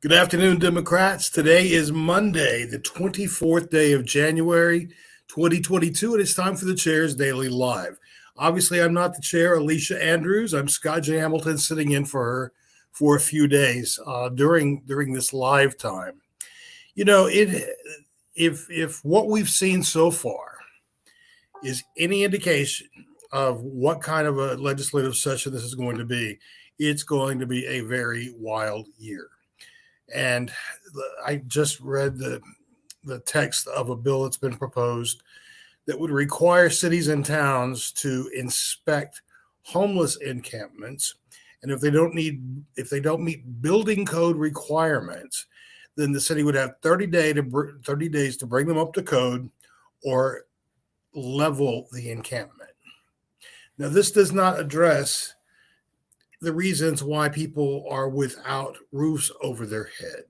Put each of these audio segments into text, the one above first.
Good afternoon, Democrats. Today is Monday, the 24th day of January, 2022, and it's time for the Chair's Daily Live. Obviously, I'm not the chair, Alicia Andrews. I'm Scott J. Hamilton, sitting in for her for a few days during this live time. You know, if what we've seen so far is any indication of what kind of a legislative session this is going to be, it's going to be a very wild year. And I just read the text of a bill that's been proposed that would require cities and towns to inspect homeless encampments, and if they don't meet building code requirements, then the city would have 30 days to bring them up to code or level the encampment. Now, this does not address the reasons why people are without roofs over their head.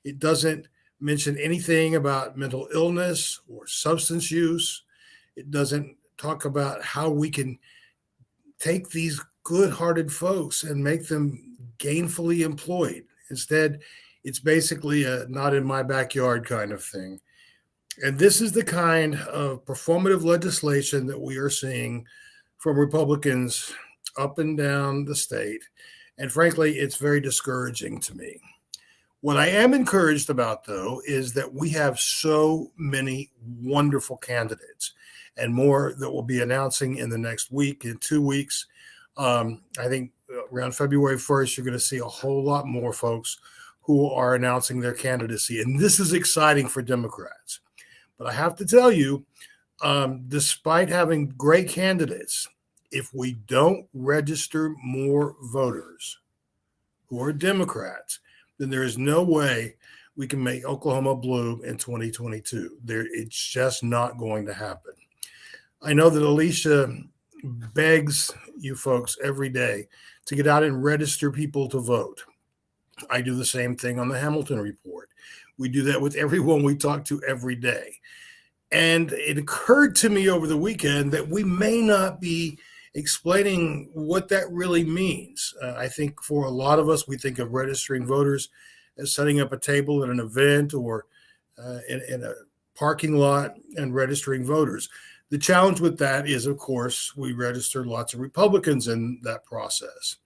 It doesn't mention anything about mental illness or substance use. It doesn't talk about how we can take these good-hearted folks and make them gainfully employed. Instead, it's basically a not in my backyard kind of thing. And this is the kind of performative legislation that we are seeing from Republicans up and down the state. And frankly, it's very discouraging to me. What I am encouraged about, though, is that we have so many wonderful candidates and more that we'll be announcing in the next week, in 2 weeks. I think around February 1st, you're going to see a whole lot more folks who are announcing their candidacy. And this is exciting for Democrats. But I have to tell you, despite having great candidates, if we don't register more voters who are Democrats, then there is no way we can make Oklahoma blue in 2022. It's just not going to happen. I know that Alicia begs you folks every day to get out and register people to vote. I do the same thing on the Hamilton Report. We do that with everyone we talk to every day. And it occurred to me over the weekend that we may not be explaining what that really means. I think for a lot of us, we think of registering voters as setting up a table at an event or in a parking lot and registering voters. The challenge with that is, of course, we register lots of Republicans in that process.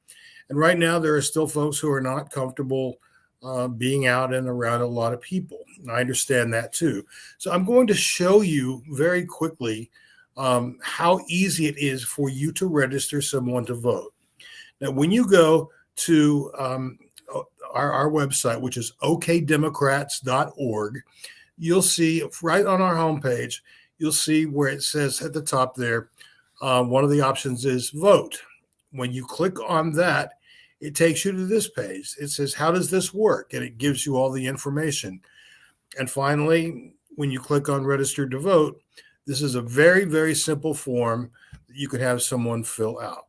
And right now, there are still folks who are not comfortable being out and around a lot of people. I understand that too. So I'm going to show you very quickly how easy it is for you to register someone to vote. Now, when you go to our website, which is okdemocrats.org, you'll see right on our homepage, you'll see where it says at the top there, one of the options is vote. When you click on that, it takes you to this page. It says, how does this work? And it gives you all the information. And finally, when you click on register to vote, this is a very, very simple form that you can have someone fill out.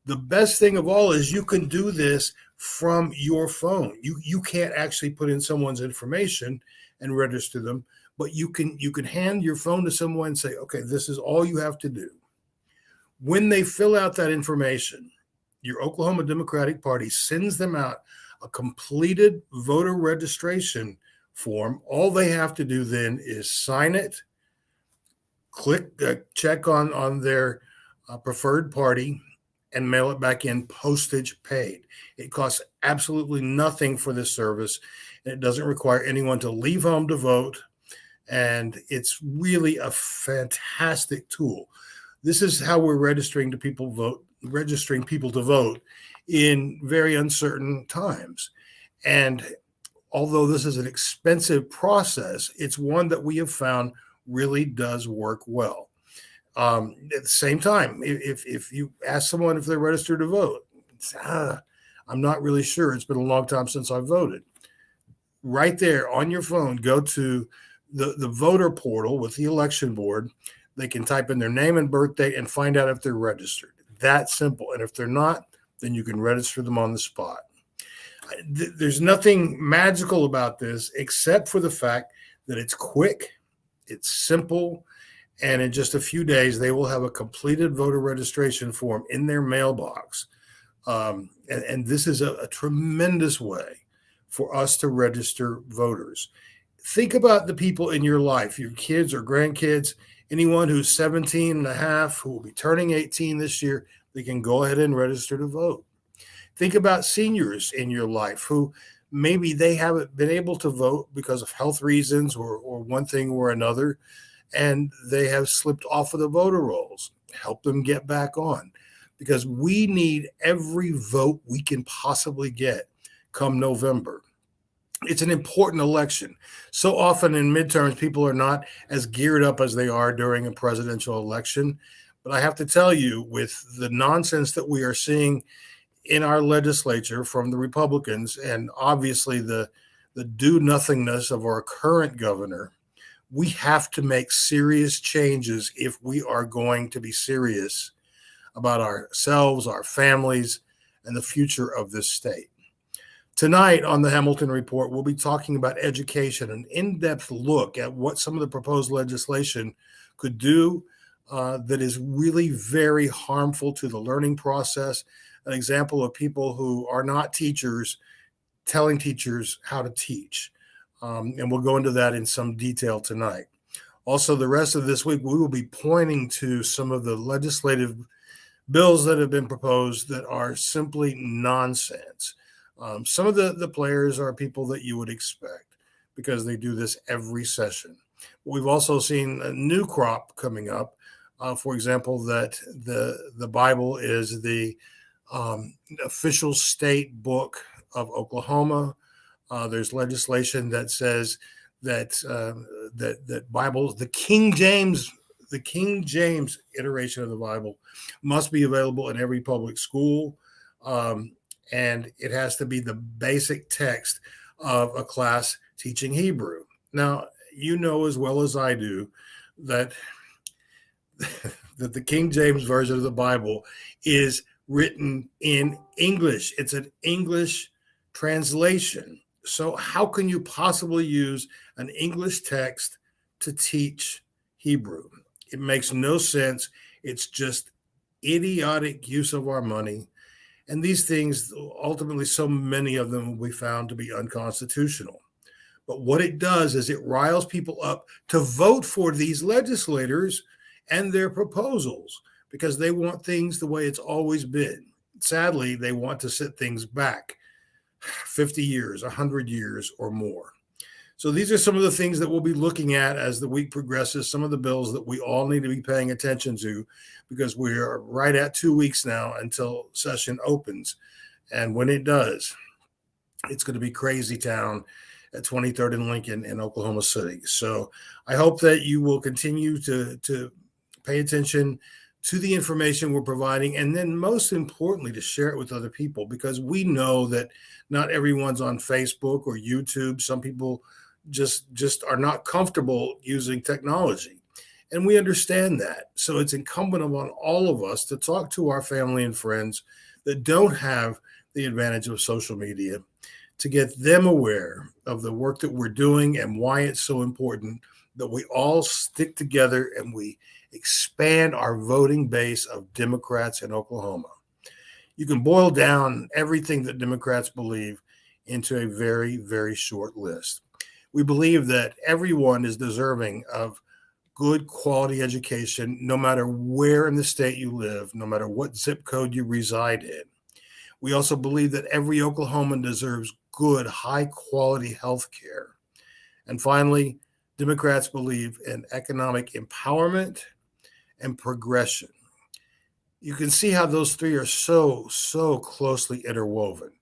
The best thing of all is you can do this from your phone. You can't actually put in someone's information and register them, but you can hand your phone to someone and say, okay, this is all you have to do. When they fill out that information, your Oklahoma Democratic Party sends them out a completed voter registration form. All they have to do then is sign it, click check on their preferred party, and mail it back in, postage paid. It costs absolutely nothing for this service, and it doesn't require anyone to leave home to vote, and it's really a fantastic tool. This is how we're registering people to vote in very uncertain times. And although this is an expensive process, it's one that we have found really does work well. At the same time, if you ask someone if they're registered to vote, I'm not really sure. It's been a long time since I voted. Right there on your phone, go to the voter portal with the election board. They can type in their name and birthday and find out if they're registered. That simple. And if they're not, then you can register them on the spot. There's nothing magical about this except for the fact that it's quick, it's simple, and in just a few days, they will have a completed voter registration form in their mailbox. And this is a tremendous way for us to register voters. Think about the people in your life, your kids or grandkids, anyone who's 17 and a half, who will be turning 18 this year, they can go ahead and register to vote. Think about seniors in your life who maybe they haven't been able to vote because of health reasons or one thing or another, and they have slipped off of the voter rolls. Help them get back on, because we need every vote we can possibly get come November. It's an important election. So often in midterms, people are not as geared up as they are during a presidential election. But I have to tell you, with the nonsense that we are seeing in our legislature from the Republicans, and obviously the do nothingness of our current governor, we have to make serious changes if we are going to be serious about ourselves, our families, and the future of this state. Tonight on the Hamilton Report, we'll be talking about education, an in-depth look at what some of the proposed legislation could do that is really very harmful to the learning process. An example of people who are not teachers telling teachers how to teach. And we'll go into that in some detail tonight. Also, the rest of this week, we will be pointing to some of the legislative bills that have been proposed that are simply nonsense. Some of the players are people that you would expect because they do this every session. We've also seen a new crop coming up. For example, that the Bible is the official state book of Oklahoma. There's legislation that says that that Bible, the King James iteration of the Bible, must be available in every public school. And it has to be the basic text of a class teaching Hebrew. Now, you know as well as I do that, that the King James Version of the Bible is written in English. It's an English translation. So how can you possibly use an English text to teach Hebrew? It makes no sense. It's just idiotic use of our money. And these things, ultimately, so many of them will be found to be unconstitutional. But what it does is it riles people up to vote for these legislators and their proposals because they want things the way it's always been. Sadly, they want to set things back 50 years, 100 years or more. So these are some of the things that we'll be looking at as the week progresses, some of the bills that we all need to be paying attention to, because we are right at 2 weeks now until session opens. And when it does, it's going to be crazy town at 23rd and Lincoln in Oklahoma City. So I hope that you will continue to pay attention to the information we're providing, and then most importantly, to share it with other people, because we know that not everyone's on Facebook or YouTube. Some people just are not comfortable using technology, and we understand that. So it's incumbent upon all of us to talk to our family and friends that don't have the advantage of social media, to get them aware of the work that we're doing and why it's so important that we all stick together and we expand our voting base of Democrats in Oklahoma. You can boil down everything that Democrats believe into a very, very short list. We believe that everyone is deserving of good quality education, no matter where in the state you live, no matter what zip code you reside in. We also believe that every Oklahoman deserves good, high quality health care. And finally, Democrats believe in economic empowerment and progression. You can see how those three are so closely interwoven,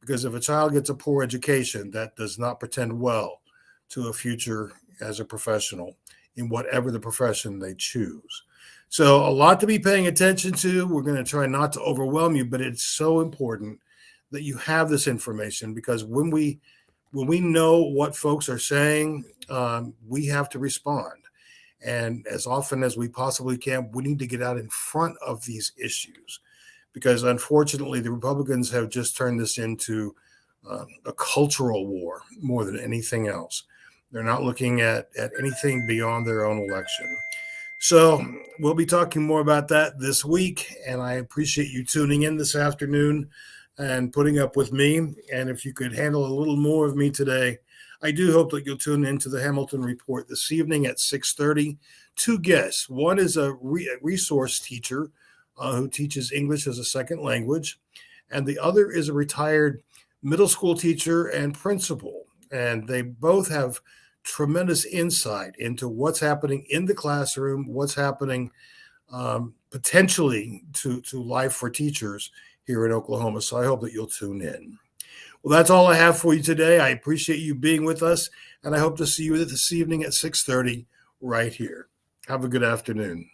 because if a child gets a poor education, that does not portend well to a future as a professional in whatever the profession they choose. So a lot to be paying attention to. We're going to try not to overwhelm you, but it's so important that you have this information, because when we know what folks are saying, we have to respond. And as often as we possibly can, we need to get out in front of these issues, because unfortunately, the Republicans have just turned this into a cultural war more than anything else. They're not looking at anything beyond their own election. So we'll be talking more about that this week, and I appreciate you tuning in this afternoon and putting up with me. And if you could handle a little more of me today, I do hope that you'll tune into the Hamilton Report this evening at 6:30. Two guests. One is a resource teacher who teaches English as a second language, and the other is a retired middle school teacher and principal. And they both have tremendous insight into what's happening in the classroom, what's happening potentially to life for teachers here in Oklahoma. So I hope that you'll tune in. Well, that's all I have for you today. I appreciate you being with us, and I hope to see you this evening at 6:30 right here. Have a good afternoon.